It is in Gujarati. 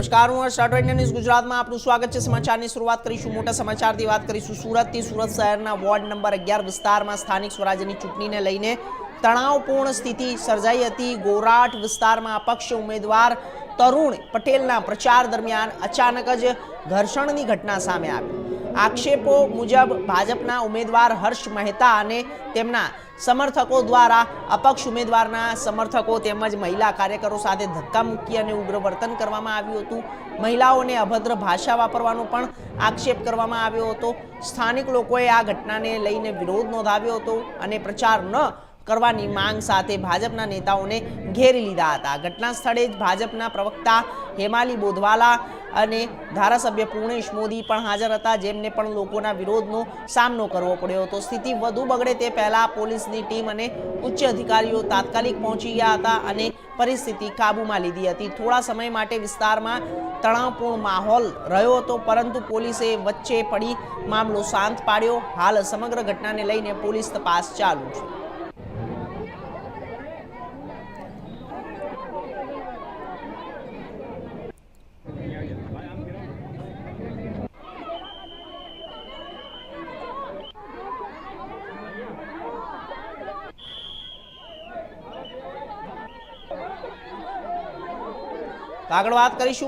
નમસ્કાર, હું હર્ષ રાઠોડ, ન્યૂઝ ગુજરાતમાં આપનું સ્વાગત છે। સમાચારની શરૂઆત કરીશું મોટા સમાચારથી। વાત કરીશું સુરતથી। સુરત શહેરના વોર્ડ નંબર 11 વિસ્તારમાં સ્થાનિક સ્વરાજ્યની ચૂંટણીને લઈને તણાવપૂર્ણ સ્થિતિ સર્જાઈ હતી। ગોરાટ વિસ્તારમાં અપક્ષ ઉમેદવાર તરુણ પટેલના પ્રચાર દરમિયાન અચાનક જ ઘર્ષણની ઘટના સામે આવી। આક્ષેપો મુજબ ભાજપના ઉમેદવાર હર્ષ મહેતા અને તેમના સમર્થકો દ્વારા અપક્ષ ઉમેદવારના સમર્થકો તેમજ મહિલા કાર્યકરો સાથે ધક્કામુક્કી અને ઉગ્ર વર્તન કરવામાં આવ્યું હતું। મહિલાઓને અભદ્ર ભાષા વાપરવાનો પણ આક્ષેપ કરવામાં આવ્યો હતો। સ્થાનિક લોકોએ આ ઘટનાને લઈને વિરોધ નોંધાવ્યો હતો અને પ્રચાર ન કરવાની માંગ સાથે ભાજપના નેતાઓને ઘેરી લીધા હતા। ઘટના સ્થળે જ ભાજપના પ્રવક્તા હેમાલી બોધવાલા અને ધારાસભ્ય પૂર્ણેશ મોદી પણ હાજર હતા, જેમને પણ લોકોના વિરોધનો સામનો કરવો પડ્યો હતો। સ્થિતિ વધુ બગડે તે પહેલા પોલીસની ટીમ અને ઉચ્ચ અધિકારીઓ તાત્કાલિક પહોંચી ગયા હતા અને પરિસ્થિતિ કાબૂમાં લીધી હતી। થોડા સમય માટે વિસ્તારમાં તણાવપૂર્ણ માહોલ રહ્યો હતો, પરંતુ પોલીસે વચ્ચે પડી મામલો શાંત પાડ્યો। હાલ સમગ્ર ઘટનાને લઈને પોલીસ તપાસ ચાલુ છે। આગળ વાત કરીશું